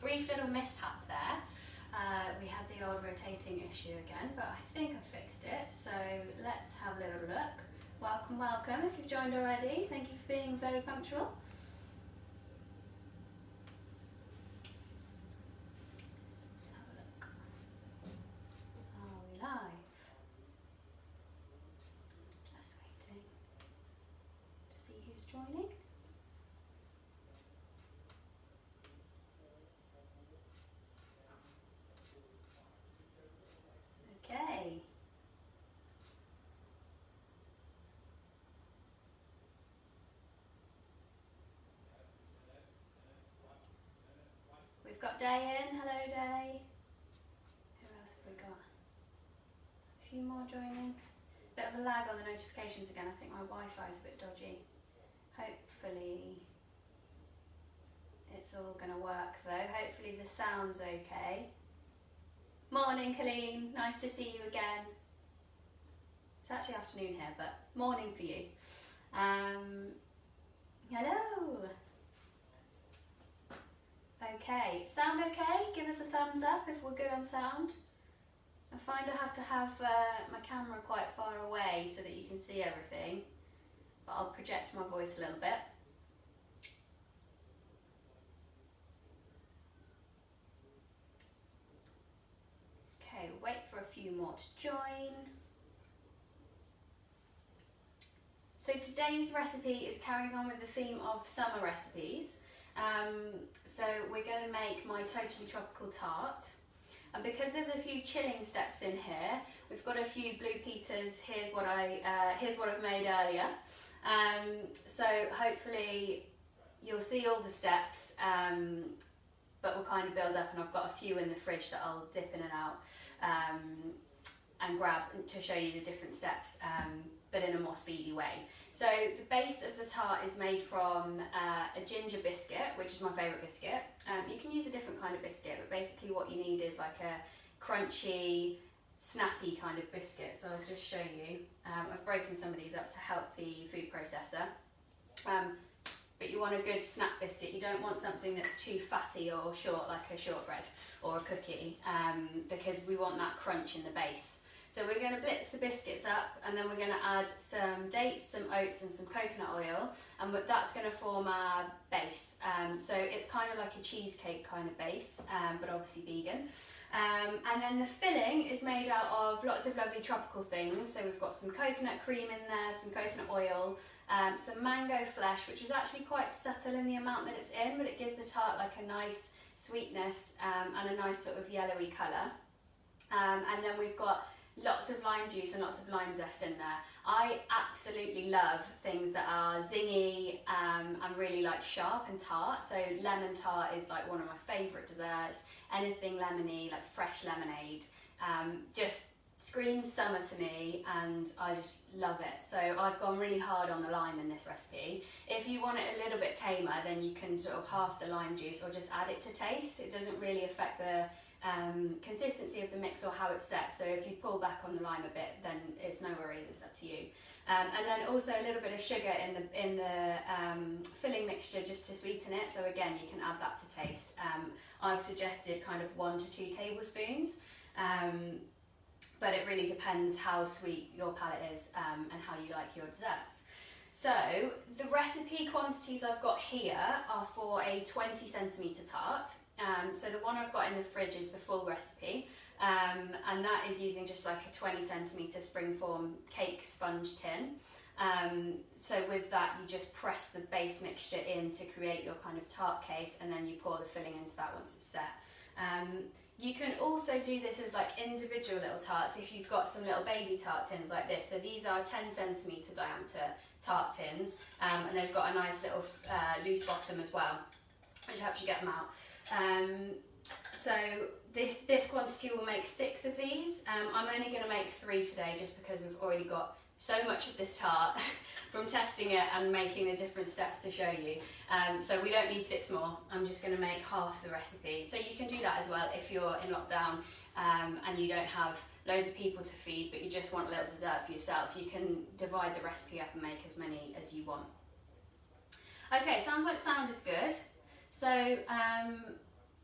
brief little mishap there. We had the old rotating issue again, but I think I fixed it. So let's have a little look. Welcome, welcome if you've joined already. Thank you for being very punctual. Let's have a look. Are we live? Just waiting to see who's joining. Okay. We've got Day in. Hello, Day. Who else have we got? A few more joining. Bit of a lag on the notifications again. I think my Wi-Fi is a bit dodgy. Hopefully it's all going to work though. Hopefully the sound's okay. Morning, Colleen. Nice to see you again. It's actually afternoon here, but morning for you. Hello. Okay, sound okay? Give us a thumbs up if we're good on sound. I find I have to have my camera quite far away so that you can see everything, but I'll project my voice a little bit. Okay, wait for a few more to join. So today's recipe is carrying on with the theme of summer recipes. So we're going to make my totally tropical tart. And because there's a few chilling steps in here, we've got a few blue Peters. Here's what I've made earlier. So hopefully you'll see all the steps, but we'll kind of build up, and I've got a few in the fridge that I'll dip in and out and grab to show you the different steps, but in a more speedy way. So the base of the tart is made from a ginger biscuit, which is my favourite biscuit. You can use a different kind of biscuit, but basically what you need is like a crunchy, snappy kind of biscuit. So I'll just show you. I've broken some of these up to help the food processor. But you want a good snap biscuit. You don't want something that's too fatty or short, like a shortbread or a cookie, because we want that crunch in the base. So we're going to blitz the biscuits up, and then we're going to add some dates, some oats and some coconut oil, and that's going to form our base. So it's kind of like a cheesecake kind of base, but obviously vegan. And then the filling is made out of lots of lovely tropical things. So we've got some coconut cream in there, some coconut oil, some mango flesh, which is actually quite subtle in the amount that it's in, but it gives the tart like a nice sweetness and a nice sort of yellowy colour. And then we've got lots of lime juice and lots of lime zest in there. I absolutely love things that are zingy and really like sharp and tart. So lemon tart is like one of my favourite desserts. Anything lemony, like fresh lemonade, just screams summer to me, and I just love it. So I've gone really hard on the lime in this recipe. If you want it a little bit tamer, then you can sort of half the lime juice or just add it to taste. It doesn't really affect the consistency of the mix or how it's set. So if you pull back on the lime a bit, then it's no worries, it's up to you. And then also a little bit of sugar in the filling mixture just to sweeten it. So again, you can add that to taste. I've suggested kind of 1 to 2 tablespoons, but it really depends how sweet your palate is and how you like your desserts. So the recipe quantities I've got here are for a 20 centimetre tart. So the one I've got in the fridge is the full recipe, and that is using just like a 20 centimetre springform cake sponge tin. So with that, you just press the base mixture in to create your kind of tart case, and then you pour the filling into that once it's set. You can also do this as like individual little tarts if you've got some little baby tart tins like this. So these are 10 centimetre diameter tart tins, and they've got a nice little loose bottom as well, which helps you get them out. So this quantity will make 6 of these. I'm only going to make 3 today just because we've already got so much of this tart from testing it and making the different steps to show you. So we don't need 6 more. I'm just going to make half the recipe. So you can do that as well if you're in lockdown and you don't have loads of people to feed, but you just want a little dessert for yourself. You can divide the recipe up and make as many as you want. Okay, sounds like sound is good. So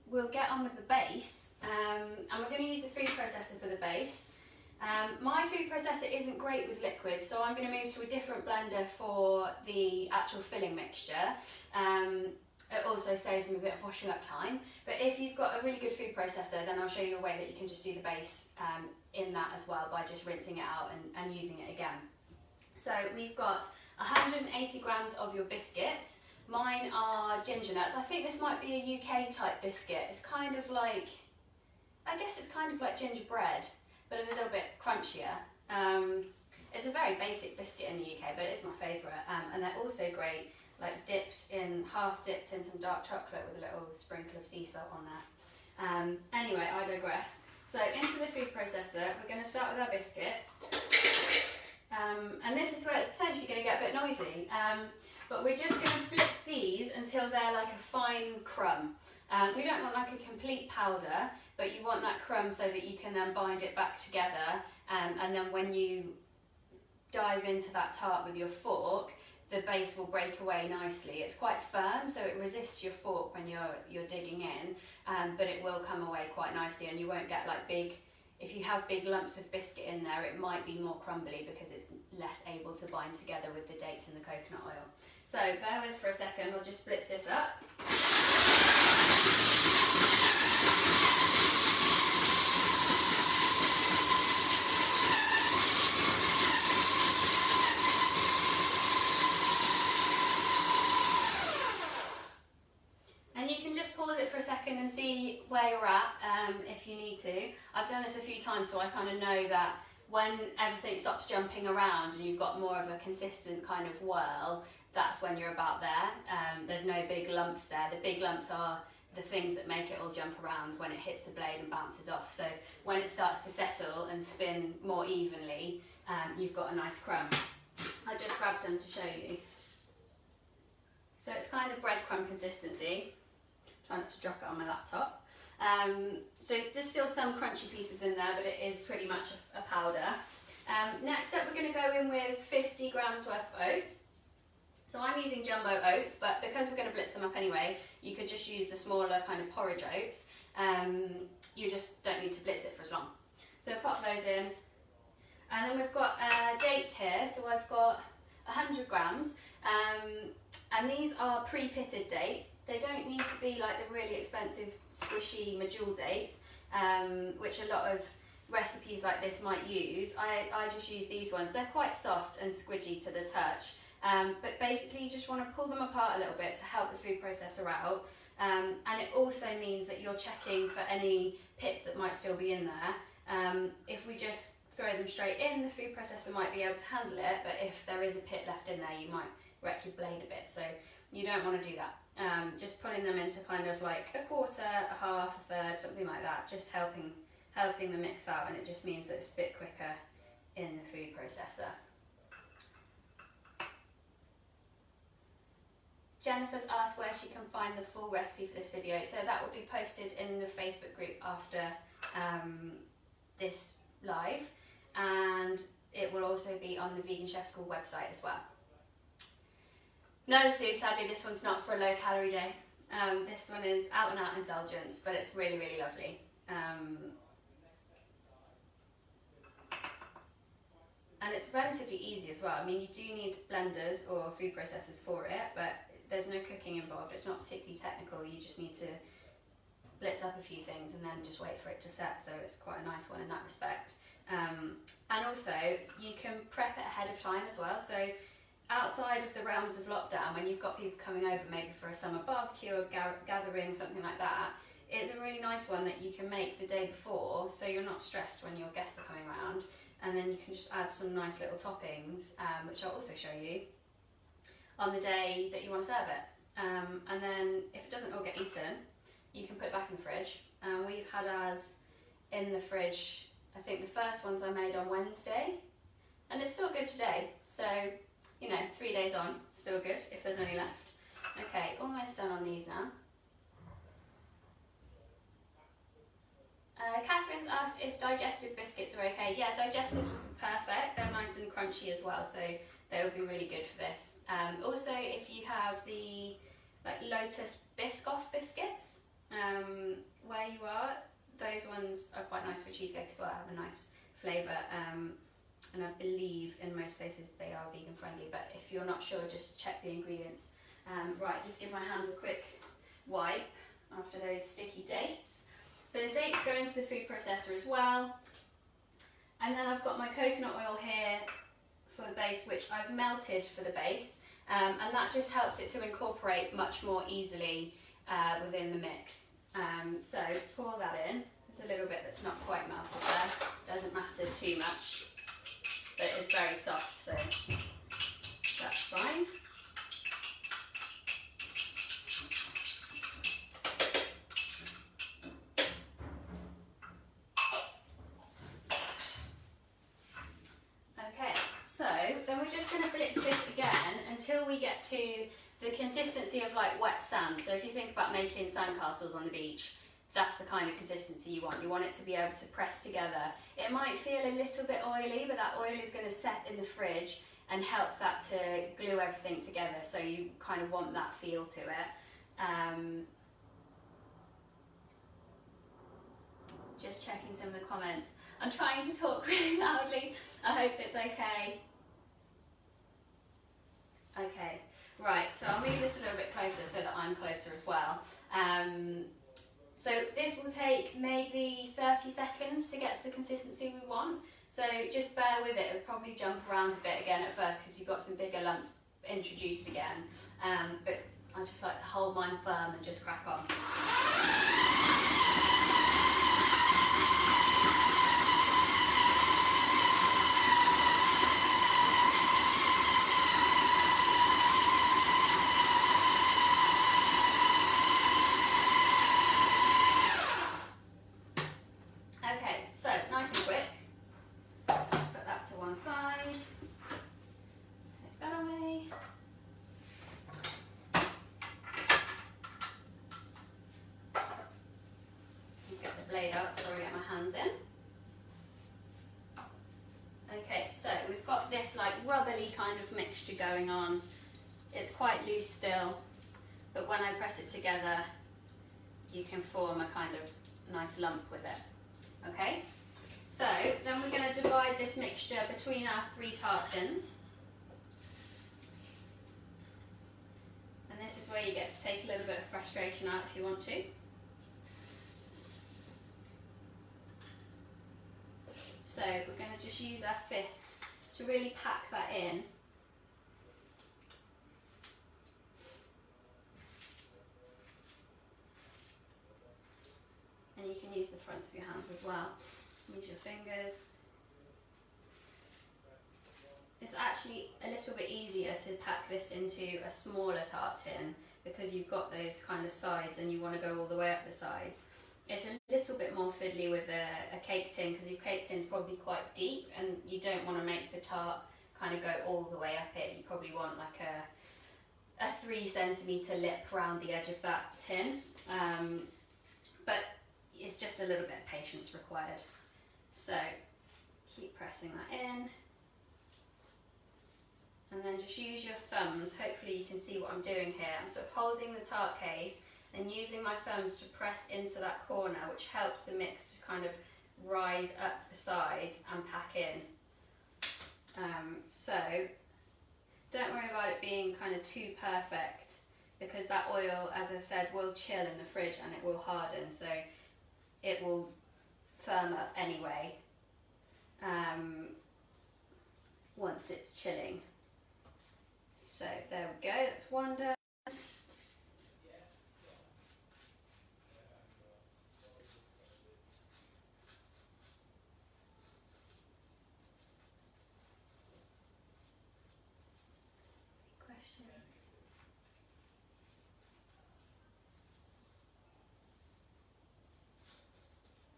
we'll get on with the base, and we're going to use the food processor for the base. My food processor isn't great with liquids, so I'm going to move to a different blender for the actual filling mixture. It also saves me a bit of washing up time, but if you've got a really good food processor, then I'll show you a way that you can just do the base in that as well by just rinsing it out and using it again. So we've got 180 grams of your biscuits. Mine are ginger nuts. I think this might be a UK type biscuit. It's kind of like, I guess it's kind of like gingerbread, but a little bit crunchier. It's a very basic biscuit in the UK, but it is my favourite. And they're also great, like half dipped in some dark chocolate with a little sprinkle of sea salt on there. Anyway, I digress. So into the food processor, we're going to start with our biscuits. And this is where it's potentially going to get a bit noisy. But we're just going to blitz these until they're like a fine crumb. We don't want like a complete powder, but you want that crumb so that you can then bind it back together. And then when you dive into that tart with your fork, the base will break away nicely. It's quite firm, so it resists your fork when you're digging in, but it will come away quite nicely, and you won't get like big. If you have big lumps of biscuit in there, it might be more crumbly because it's less able to bind together with the dates and the coconut oil. So bear with for a second, we'll just blitz this up. And you can just pause it for a second and see where you're at if you need to. I've done this a few times, so I kind of know that when everything stops jumping around and you've got more of a consistent kind of whirl, that's when you're about there. There's no big lumps there. The big lumps are the things that make it all jump around when it hits the blade and bounces off. So when it starts to settle and spin more evenly, you've got a nice crumb. I just grabbed some to show you. So it's kind of breadcrumb consistency. Try not to drop it on my laptop. So there's still some crunchy pieces in there, but it is pretty much a powder. Next up, we're going to go in with 50 grams worth of oats. So I'm using jumbo oats, but because we're going to blitz them up anyway, you could just use the smaller kind of porridge oats. You just don't need to blitz it for as long. So pop those in. And then we've got dates here. So I've got 100 grams. And these are pre-pitted dates. They don't need to be like the really expensive squishy medjool dates, which a lot of recipes like this might use. I just use these ones. They're quite soft and squidgy to the touch, but basically you just want to pull them apart a little bit to help the food processor out, and it also means that you're checking for any pits that might still be in there. If we just throw them straight in, the food processor might be able to handle it, but if there is a pit left in there, you might wreck your blade a bit, so you don't want to do that. Just putting them into kind of like a quarter, a half, a third, something like that, just helping the mix out, and it just means that it's a bit quicker in the food processor. Jennifer's asked where she can find the full recipe for this video, so that will be posted in the Facebook group after this live, and it will also be on the Vegan Chef School website as well. No, Sue, sadly this one's not for a low calorie day. This one is out and out indulgence, but it's really, really lovely. And it's relatively easy as well. I mean, you do need blenders or food processors for it, but there's no cooking involved. It's not particularly technical. You just need to blitz up a few things and then just wait for it to set. So it's quite a nice one in that respect. And also, you can prep it ahead of time as well. So outside of the realms of lockdown, when you've got people coming over maybe for a summer barbecue or gathering, something like that, it's a really nice one that you can make the day before, so you're not stressed when your guests are coming around, and then you can just add some nice little toppings, which I'll also show you, on the day that you want to serve it. And then if it doesn't all get eaten, you can put it back in the fridge. We've had ours in the fridge, I think the first ones I made on Wednesday, and it's still good today, so you know, 3 days on, still good if there's any left. Okay, almost done on these now. Catherine's asked if digestive biscuits are okay. Yeah, digestives would be perfect. They're nice and crunchy as well, so they would be really good for this. Also, if you have the like Lotus Biscoff biscuits, where you are. Those ones are quite nice for cheesecake as well, have a nice flavour, and I believe in most places they are vegan friendly, but if you're not sure, just check the ingredients. Right, just give my hands a quick wipe after those sticky dates. So the dates go into the food processor as well. And then I've got my coconut oil here for the base, which I've melted for the base, and that just helps it to incorporate much more easily within the mix. So pour that in. There's a little bit that's not quite melted there. Doesn't matter too much, but it's very soft, so that's fine. Then we're just going to blitz this again until we get to the consistency of like wet sand. So if you think about making sandcastles on the beach, that's the kind of consistency you want. You want it to be able to press together. It might feel a little bit oily, but that oil is going to set in the fridge and help that to glue everything together. So you kind of want that feel to it. Just checking some of the comments. I'm trying to talk really loudly. I hope it's okay. Okay, right, so I'll move this a little bit closer so that I'm closer as well. So this will take maybe 30 seconds to get to the consistency we want. So just bear with it, it'll probably jump around a bit again at first because you've got some bigger lumps introduced again. But I just like to hold mine firm and just crack on. Up before I get my hands in. Okay, so we've got this like rubbly kind of mixture going on. It's quite loose still, but when I press it together, you can form a kind of nice lump with it. Okay, so then we're going to divide this mixture between our 3 tart tins. And this is where you get to take a little bit of frustration out if you want to. So we're going to just use our fist to really pack that in. And you can use the fronts of your hands as well. Use your fingers. It's actually a little bit easier to pack this into a smaller tart tin because you've got those kind of sides and you want to go all the way up the sides. It's a little bit more fiddly with a cake tin because your cake tin is probably quite deep and you don't want to make the tart kind of go all the way up it. You probably want like a 3 centimetre lip around the edge of that tin, but it's just a little bit of patience required. So keep pressing that in and then just use your thumbs. Hopefully you can see what I'm doing here. I'm sort of holding the tart case and using my thumbs to press into that corner, which helps the mix to kind of rise up the sides and pack in. So don't worry about it being kind of too perfect because that oil, as I said, will chill in the fridge and it will harden, so it will firm up anyway once it's chilling. So there we go, that's one done.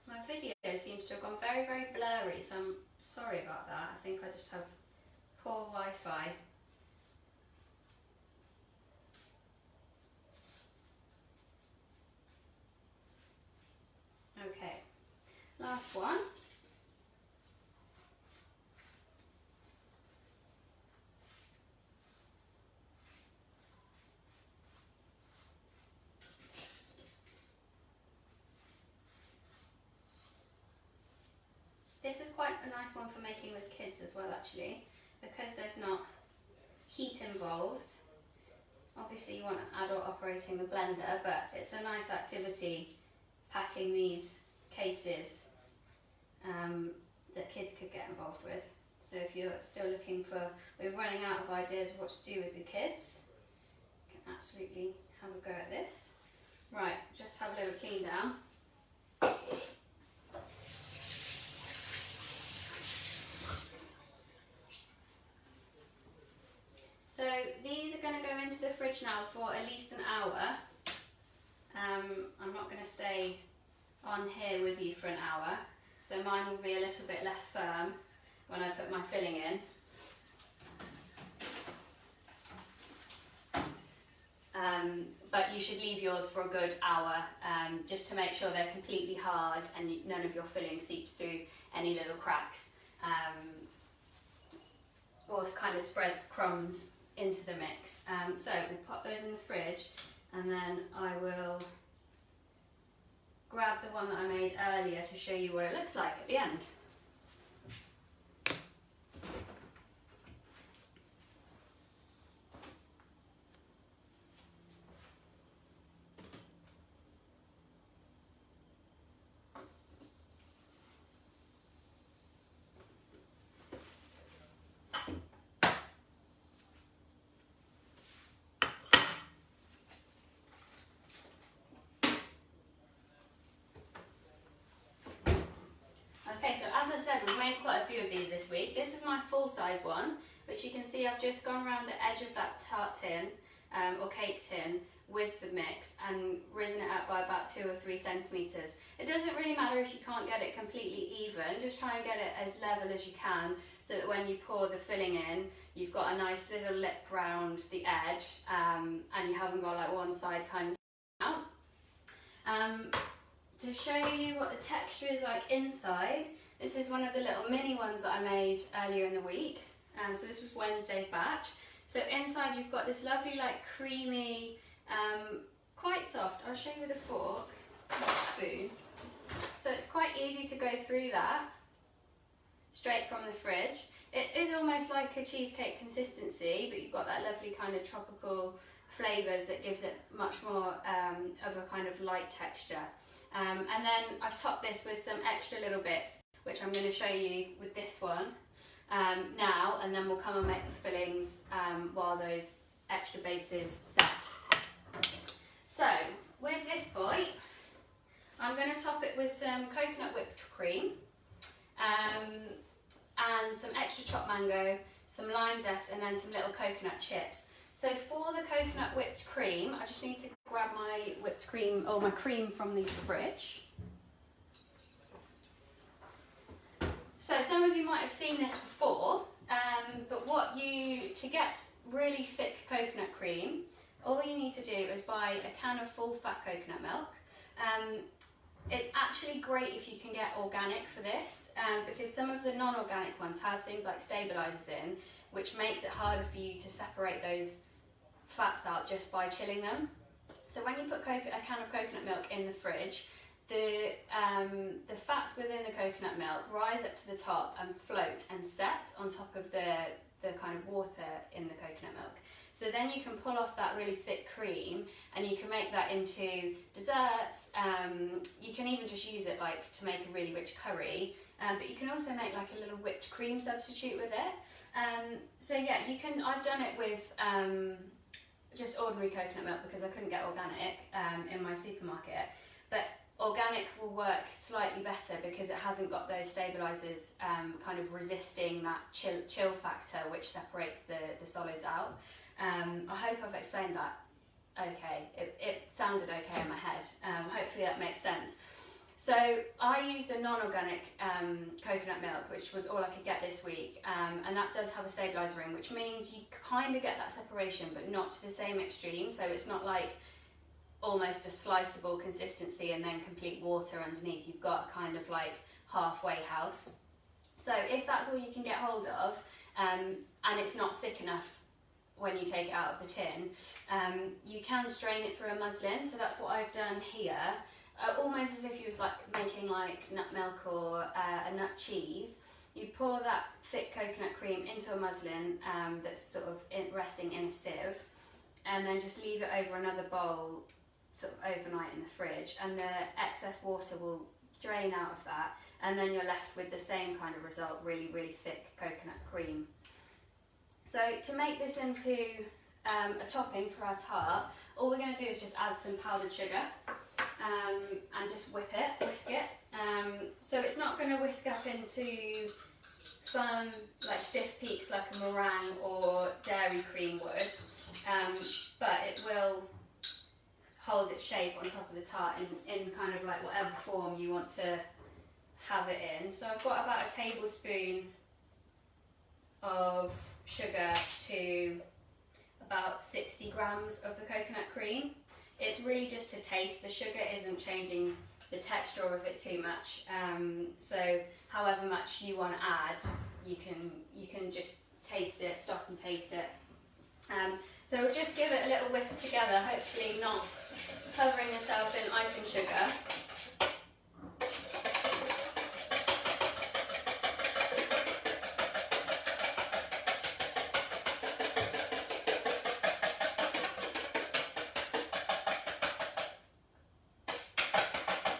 My video seems to have gone very, very blurry, so I'm sorry about that. I think I just have poor Wi-Fi. Okay, last one. a nice one for making with kids as well actually, because there's not heat involved. Obviously you want an adult operating the blender, but it's a nice activity packing these cases that kids could get involved with. So if you're still looking for, we're running out of ideas of what to do with the kids, you can absolutely have a go at this. Right, just have a little clean down. So these are going to go into the fridge now for at least an hour. I'm not going to stay on here with you for an hour, so mine will be a little bit less firm when I put my filling in. But you should leave yours for a good hour, just to make sure they're completely hard and none of your filling seeps through any little cracks, or kind of spreads crumbs into the mix. So we'll pop those in the fridge, and then I will grab the one that I made earlier to show you what it looks like at the end. Okay, so as I said, we've made quite a few of these this week. This is my full size one, which you can see I've just gone around the edge of that tart tin, or cake tin, with the mix and risen it up by about 2 or 3 centimetres. It doesn't really matter if you can't get it completely even, just try and get it as level as you can, so that when you pour the filling in, you've got a nice little lip round the edge, and you haven't got like one side kind of out. To show you what the texture is like inside, this is one of the little mini ones that I made earlier in the week. So this was Wednesday's batch. So inside you've got this lovely like creamy, quite soft, I'll show you with a fork and a spoon. So it's quite easy to go through that, straight from the fridge. It is almost like a cheesecake consistency, but you've got that lovely kind of tropical flavours that gives it much more of a kind of light texture. And then I've topped this with some extra little bits, which I'm going to show you with this one now, and then we'll come and make the fillings while those extra bases set. So with this boy, I'm going to top it with some coconut whipped cream, and some extra chopped mango, some lime zest, and then some little coconut chips. So for the coconut whipped cream, I just need to grab my whipped cream, or my cream from the fridge. So some of you might have seen this before, but to get really thick coconut cream, all you need to do is buy a can of full fat coconut milk. It's actually great if you can get organic for this, because some of the non-organic ones have things like stabilisers in, which makes it harder for you to separate those fats out just by chilling them. So when you put a can of coconut milk in the fridge, the fats within the coconut milk rise up to the top and float and set on top of the kind of water in the coconut milk. So then you can pull off that really thick cream and you can make that into desserts. You can even just use it like to make a really rich curry, but you can also make like a little whipped cream substitute with it. So yeah, you can. I've done it with just ordinary coconut milk because I couldn't get organic in my supermarket, but organic will work slightly better because it hasn't got those stabilisers kind of resisting that chill factor which separates the solids out. I hope I've explained that okay. It sounded okay in my head. Hopefully that makes sense. So I used a non-organic coconut milk, which was all I could get this week, and that does have a stabiliser in, which means you kind of get that separation but not to the same extreme, so it's not like almost a sliceable consistency and then complete water underneath. You've got kind of like halfway house. So if that's all you can get hold of, and it's not thick enough when you take it out of the tin, you can strain it through a muslin. So that's what I've done here, almost as if you was like making like nut milk or a nut cheese. you pour that thick coconut cream into a muslin that's sort of resting in a sieve, and then just leave it over another bowl sort of overnight in the fridge, and the excess water will drain out of that, and then you're left with the same kind of result, really, really thick coconut cream. So to make this into a topping for our tart, all we're going to do is just add some powdered sugar and just whisk it. So it's not going to whisk up into fun, like stiff peaks like a meringue or dairy cream would, but it will hold its shape on top of the tart in kind of like whatever form you want to have it in. So I've got about a tablespoon of sugar to about 60 grams of the coconut cream. It's really just to taste. The sugar isn't changing the texture of it too much. So however much you want to add, you can just taste it, stop and taste it. So we'll just give it a little whisk together, hopefully not covering yourself in icing sugar.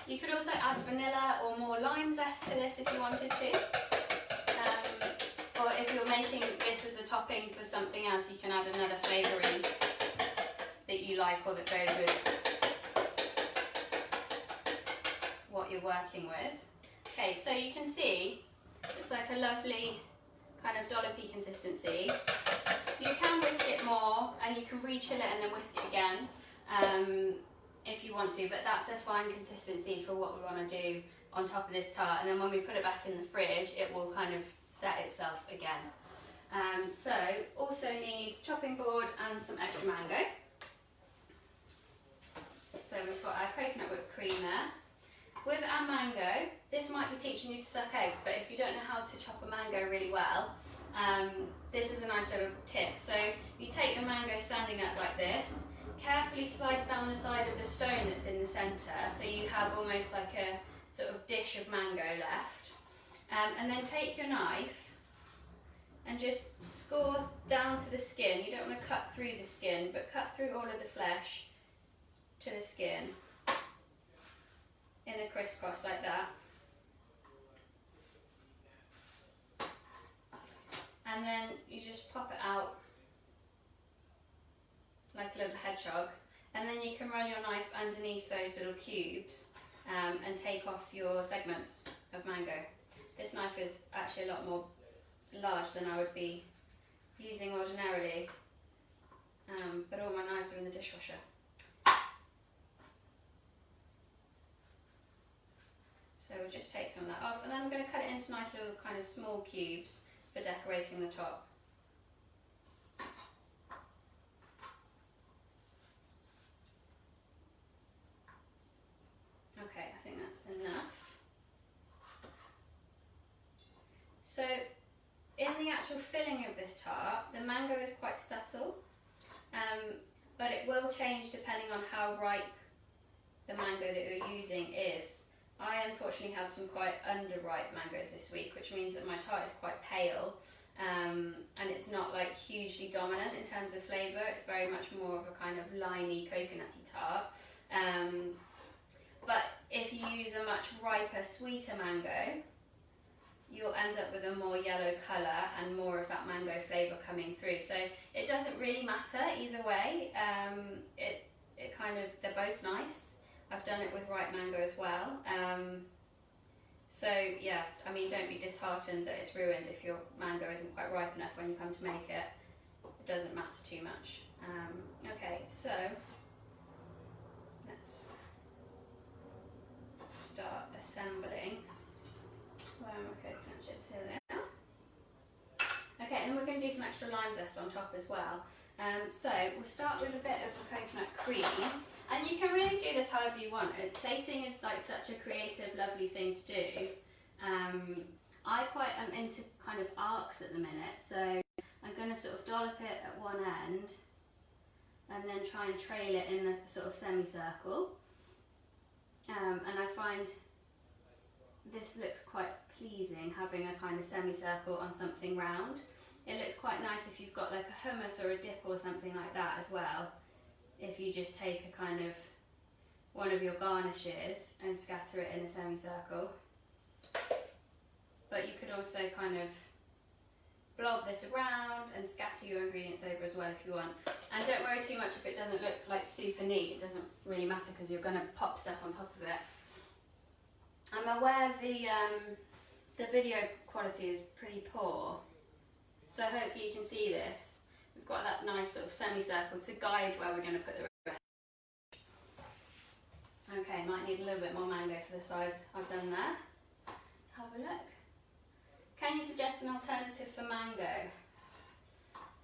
You could also add vanilla or more lime zest to this if you wanted to. Or if you're making this as a topping for something else, you can add another flavouring that you like or that goes with what you're working with. Okay, so you can see it's like a lovely kind of dollopy consistency. You can whisk it more and you can re-chill it and then whisk it again if you want to, but that's a fine consistency for what we want to do on top of this tart, and then when we put it back in the fridge it will kind of set itself again. So also need chopping board and some extra mango. So we've got our coconut whipped cream there. With our mango, this might be teaching you to suck eggs, but if you don't know how to chop a mango really well, this is a nice little tip. So you take your mango standing up like this, carefully slice down the side of the stone that's in the centre, so you have almost like a sort of dish of mango left, and then take your knife and just score down to the skin. You don't want to cut through the skin, but cut through all of the flesh to the skin in a crisscross like that. And then you just pop it out like a little hedgehog, and then you can run your knife underneath those little cubes and take off your segments of mango. This knife is actually a lot more large than I would be using ordinarily, but all my knives are in the dishwasher. So we'll just take some of that off, and then I'm going to cut it into nice little kind of small cubes for decorating the top. Okay, I think that's enough. So in the actual filling of this tart, the mango is quite subtle, but it will change depending on how ripe the mango that you're using is. I unfortunately have some quite underripe mangoes this week, which means that my tart is quite pale, and it's not like hugely dominant in terms of flavour. It's very much more of a kind of limey, coconutty tart. But if you use a much riper, sweeter mango, you'll end up with a more yellow colour and more of that mango flavour coming through. So it doesn't really matter either way. It kind of, they're both nice. I've done it with ripe mango as well. So yeah, I mean, don't be disheartened that it's ruined if your mango isn't quite ripe enough when you come to make it. It doesn't matter too much. Okay, so let's start assembling. Where are my coconut chips? Here they are. Okay, and we're going to do some extra lime zest on top as well. So we'll start with a bit of the coconut cream, and you can really do this however you want. Plating is like such a creative, lovely thing to do. I quite am into kind of arcs at the minute, so I'm going to sort of dollop it at one end and then try and trail it in a sort of semicircle. And I find this looks quite pleasing, having a kind of semicircle on something round. It looks quite nice if you've got like a hummus or a dip or something like that as well. If you just take a kind of one of your garnishes and scatter it in a semicircle. But you could also kind of blob this around and scatter your ingredients over as well if you want. And don't worry too much if it doesn't look like super neat. It doesn't really matter because you're going to pop stuff on top of it. I'm aware the video quality is pretty poor, so hopefully you can see this. We've got that nice sort of semicircle to guide where we're going to put the rest. Okay, might need a little bit more mango for the size I've done there. Have a look. Can you suggest an alternative for mango?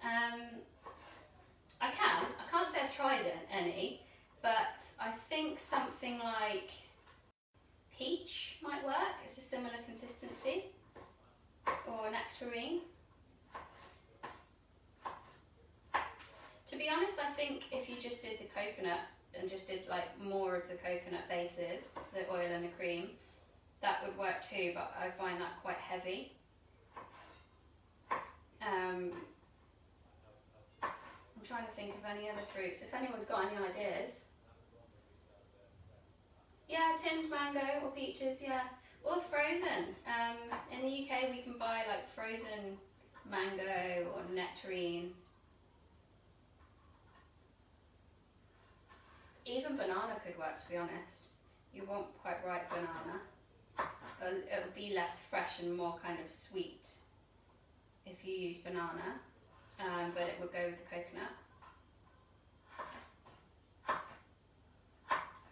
I can. I can't say I've tried any, but I think something like peach might work. It's a similar consistency. Or nectarine. To be honest, I think if you just did the coconut and just did like more of the coconut bases, the oil and the cream, that would work too, but I find that quite heavy. I'm trying to think of any other fruits. If anyone's got any ideas. Yeah, tinned mango or peaches, yeah. Or frozen. In the UK we can buy like frozen mango or nectarine. Even banana could work, to be honest. You want quite ripe banana. It would be less fresh and more kind of sweet if you use banana, but it would go with the coconut.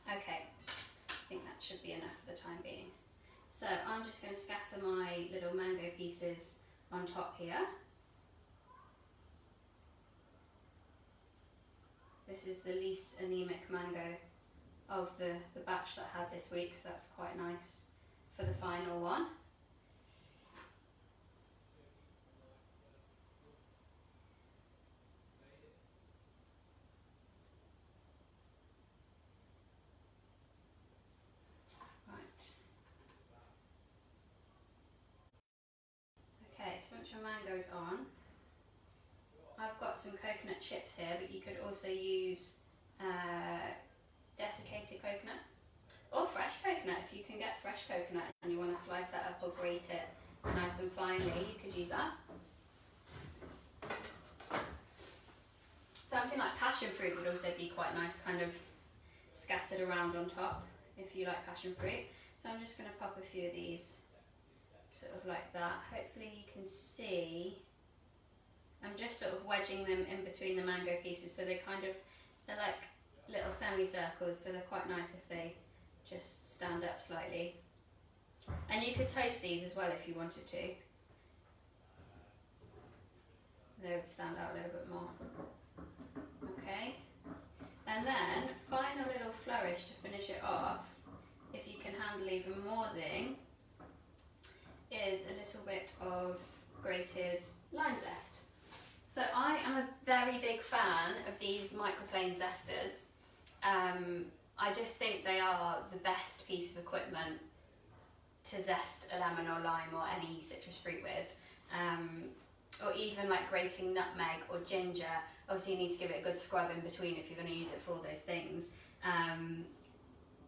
Okay, I think that should be enough for the time being. So I'm just going to scatter my little mango pieces on top here. This is the least anemic mango of the batch that I had this week, so that's quite nice for the final one. Okay, so once your mango's on, I've got some coconut chips here, but you could also use desiccated coconut or fresh coconut. If you can get fresh coconut and you want to slice that up or grate it nice and finely, you could use that. Something like passion fruit would also be quite nice, kind of scattered around on top if you like passion fruit. So I'm just going to pop a few of these sort of like that. Hopefully you can see. I'm just sort of wedging them in between the mango pieces, so they're like little semicircles, so they're quite nice if they just stand up slightly. And you could toast these as well if you wanted to. They would stand out a little bit more. Okay. And then, final little flourish to finish it off, if you can handle even more zing, is a little bit of grated lime zest. So I am a very big fan of these microplane zesters. I just think they are the best piece of equipment to zest a lemon or lime or any citrus fruit with. Or even like grating nutmeg or ginger. Obviously you need to give it a good scrub in between if you're going to use it for all those things.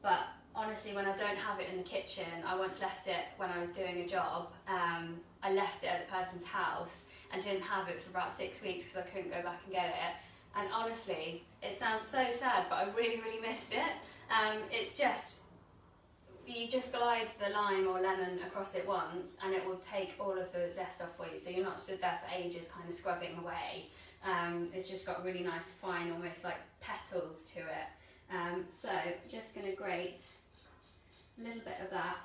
But honestly, when I don't have it in the kitchen, I once left it when I was doing a job. I left it at the person's house and didn't have it for about 6 weeks because I couldn't go back and get it. And honestly, it sounds so sad, but I really, really missed it. It's just, you just glide the lime or lemon across it once and it will take all of the zest off for you, so you're not stood there for ages kind of scrubbing away. It's just got really nice fine, almost like petals to it. So just going to grate a little bit of that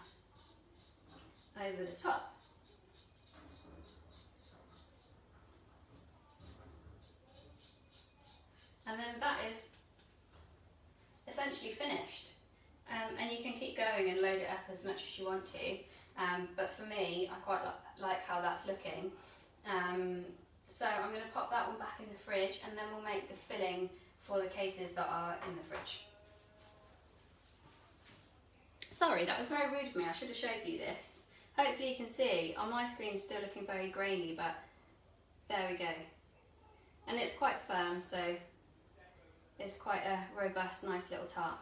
over the top. And then that is essentially finished. And you can keep going and load it up as much as you want to. But for me, I quite like how that's looking. So I'm going to pop that one back in the fridge, and then we'll make the filling for the cases that are in the fridge. Sorry, that was very rude of me. I should have showed you this. Hopefully you can see. On my screen it's still looking very grainy, but there we go. And it's quite firm, so it's quite a robust, nice little tart.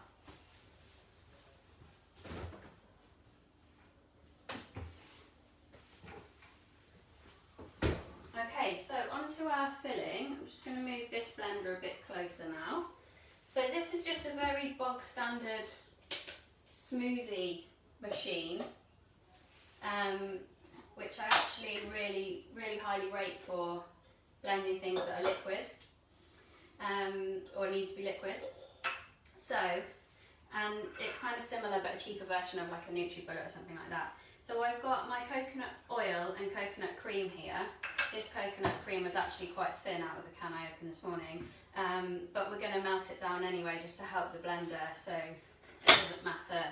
Okay, so onto our filling. I'm just going to move this blender a bit closer now. So this is just a very bog standard smoothie machine, which I actually really highly rate for blending things that are liquid, or need to be liquid. So, and it's kind of similar but a cheaper version of like a NutriBullet or something like that. So I've got my coconut oil and coconut cream here. This coconut cream was actually quite thin out of the can I opened this morning, but we're going to melt it down anyway just to help the blender, so it doesn't matter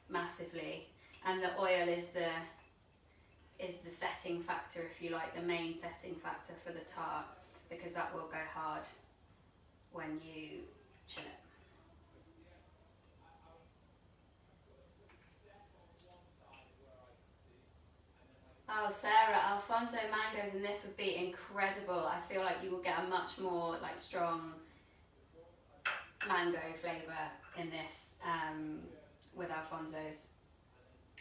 massively. And the oil is the setting factor, if you like, the main setting factor for the tart, because that will go hard when you chill it. Oh Sarah, Alfonso mangoes in this would be incredible. I feel like you will get a much more like strong mango flavour in this with Alfonso's.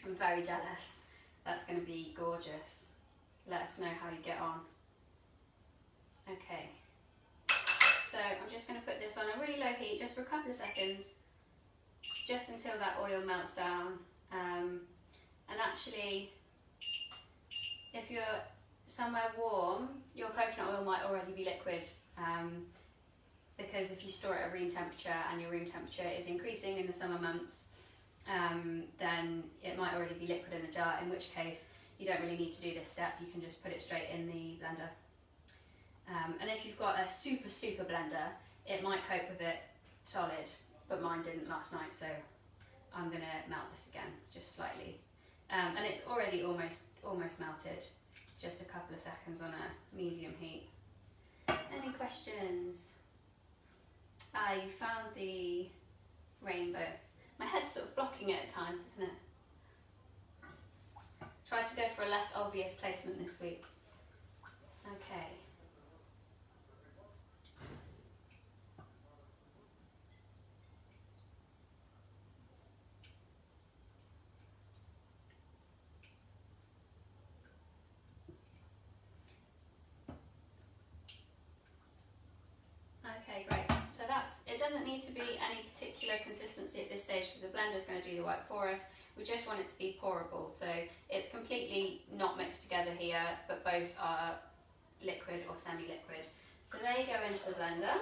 I'm very jealous. That's going to be gorgeous. Let us know how you get on. Okay, so I'm just going to put this on a really low heat just for a couple of seconds, just until that oil melts down. And actually, if you're somewhere warm, your coconut oil might already be liquid, because if you store it at room temperature and your room temperature is increasing in the summer months, then it might already be liquid in the jar, in which case you don't really need to do this step. You can just put it straight in the blender. And if you've got a super blender, it might cope with it solid, but mine didn't last night, so I'm going to melt this again, just slightly. And it's already almost melted, just a couple of seconds on a medium heat. Any questions? Ah, you found the rainbow. My head's sort of blocking it at times, isn't it? Try to go for a less obvious placement this week. Okay. Okay, great. So it doesn't need to be any particular consistency at this stage, because the blender's going to do the work for us. We just want it to be pourable, so it's completely not mixed together here, but both are liquid or semi-liquid. So they go into the blender.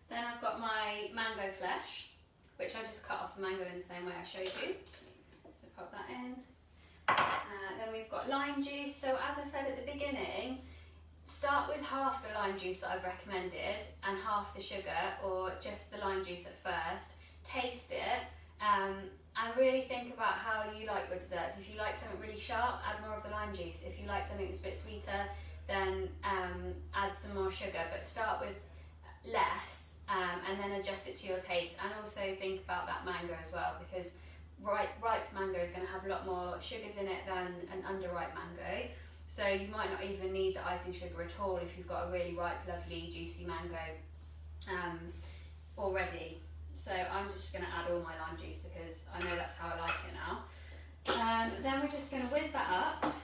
Then I've got my mango flesh, which I just cut off the mango in the same way I showed you. So pop that in. Then we've got lime juice. So as I said at the beginning, start with half the lime juice that I've recommended and half the sugar, or just the lime juice at first. Taste it and really think about how you like your desserts. If you like something really sharp, add more of the lime juice. If you like something that's a bit sweeter, then add some more sugar, but start with less. And then adjust it to your taste, and also think about that mango as well, because ripe mango is going to have a lot more sugars in it than an underripe mango, so you might not even need the icing sugar at all if you've got a really ripe, lovely, juicy mango already. So I'm just going to add all my lime juice because I know that's how I like it now. Then we're just going to whiz that up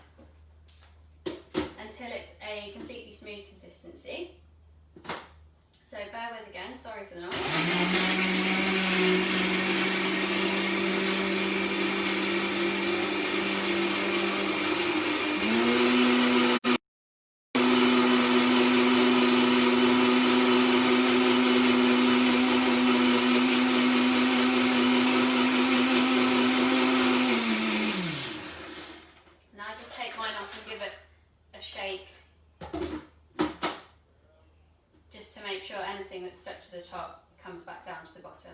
until it's a completely smooth consistency. So bear with again, sorry for the noise. Now just take mine off and give it a shake, just to make sure anything that's stuck to the top comes back down to the bottom.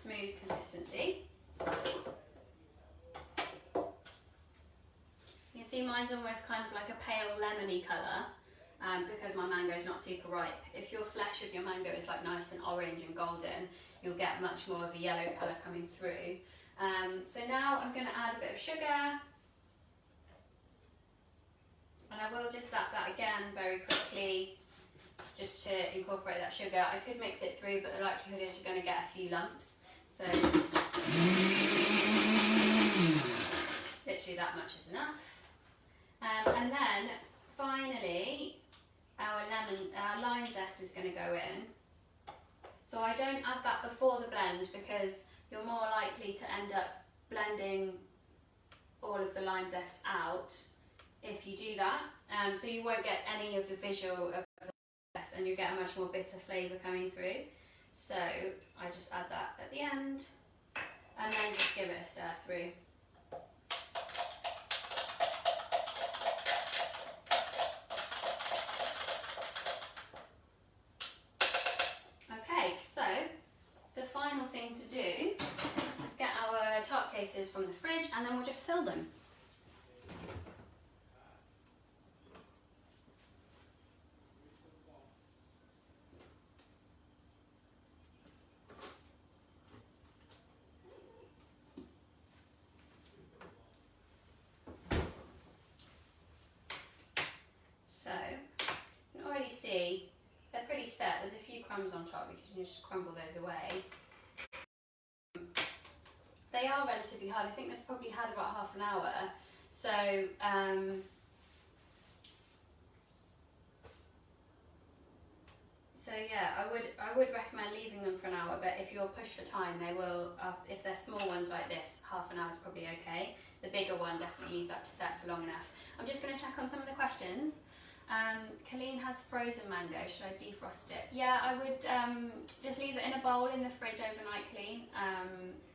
smooth consistency. You can see mine's almost kind of like a pale lemony colour because my mango is not super ripe. If your flesh of your mango is like nice and orange and golden, you'll get much more of a yellow colour coming through. So now I'm going to add a bit of sugar, and I will just zap that again very quickly just to incorporate that sugar. I could mix it through, but the likelihood is you're going to get a few lumps. So literally that much is enough. And then finally our lime zest is going to go in. So I don't add that before the blend because you're more likely to end up blending all of the lime zest out if you do that. So you won't get any of the visual of the zest and you get a much more bitter flavour coming through. So I just add that at the end and then just give it a stir through. Okay, so the final thing to do is get our tart cases from the fridge and then we'll just fill them. So you can already see they're pretty set. There's a few crumbs on top because you can just crumble those away. They are relatively hard. I think they've probably had about half an hour. So yeah, I would recommend leaving them for an hour, but if you're pushed for time, they will, if they're small ones like this, half an hour is probably okay. The bigger one, definitely leave that to set for long enough. I'm just going to check on some of the questions. Colleen has frozen mango, should I defrost it? Yeah, I would just leave it in a bowl in the fridge overnight, Colleen.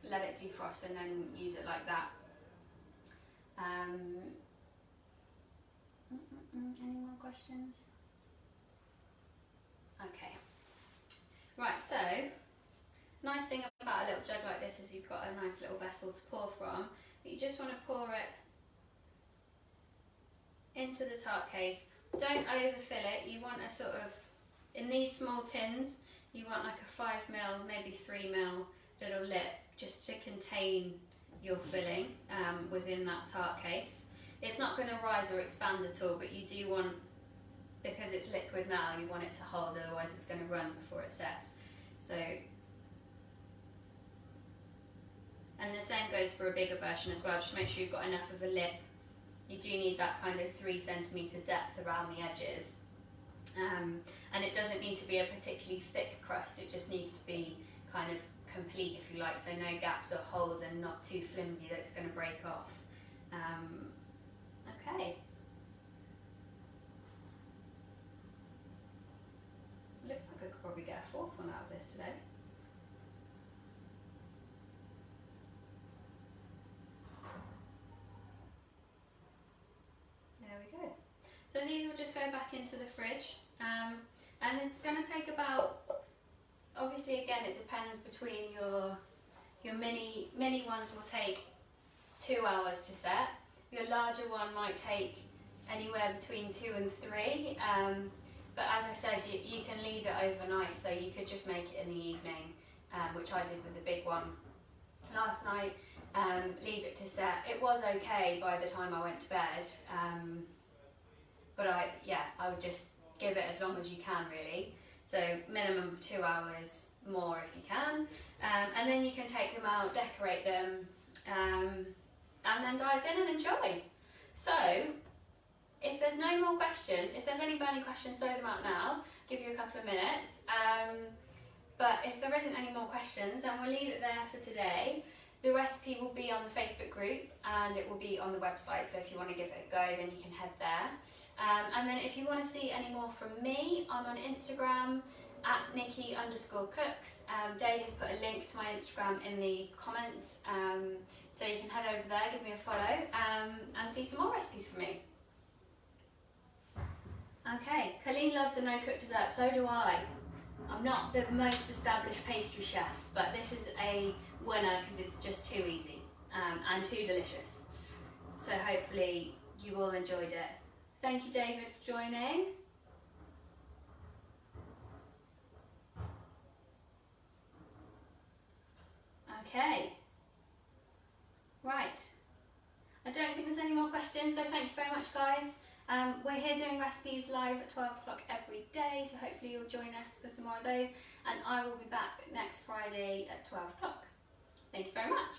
Let it defrost and then use it like that. Any more questions? Okay. Right, so nice thing about a little jug like this is you've got a nice little vessel to pour from. But you just want to pour it into the tart case. Don't overfill it. You want a sort of, in these small tins, you want like a 5ml, maybe 3ml little lip just to contain your filling within that tart case. It's not going to rise or expand at all, but you do want, because it's liquid now, you want it to hold, otherwise it's going to run before it sets. So, and the same goes for a bigger version as well. Just make sure you've got enough of a lip. You do need that kind of 3cm depth around the edges. And it doesn't need to be a particularly thick crust, it just needs to be kind of complete, if you like, so no gaps or holes and not too flimsy that it's going to break off. Okay. Looks like I could probably get a fourth one out of this today. There we go. So these will just go back into the fridge, and it's going to take about, obviously again it depends between your mini ones will take 2 hours to set. Your larger one might take anywhere between 2 and 3. But as I said, you can leave it overnight, so you could just make it in the evening, which I did with the big one last night. Leave it to set. It was okay by the time I went to bed, but I would just give it as long as you can, really. So minimum of 2 hours, more if you can, and then you can take them out, decorate them, and then dive in and enjoy. So if there's no more questions, if there's any burning questions, throw them out now. Give you a couple of minutes. But if there isn't any more questions, then we'll leave it there for today. The recipe will be on the Facebook group and it will be on the website, so if you want to give it a go, then you can head there. And then if you want to see any more from me, I'm on Instagram at Nikki_cooks. Day has put a link to my Instagram in the comments, so you can head over there, give me a follow, and see some more recipes from me. Okay, Colleen loves a no-cook dessert, so do I. I'm not the most established pastry chef, but this is a winner because it's just too easy and too delicious. So hopefully you all enjoyed it. Thank you, David, for joining. Okay, right. I don't think there's any more questions, so thank you very much, guys. We're here doing recipes live at 12 o'clock every day, so hopefully you'll join us for some more of those, and I will be back next Friday at 12 o'clock. Thank you very much.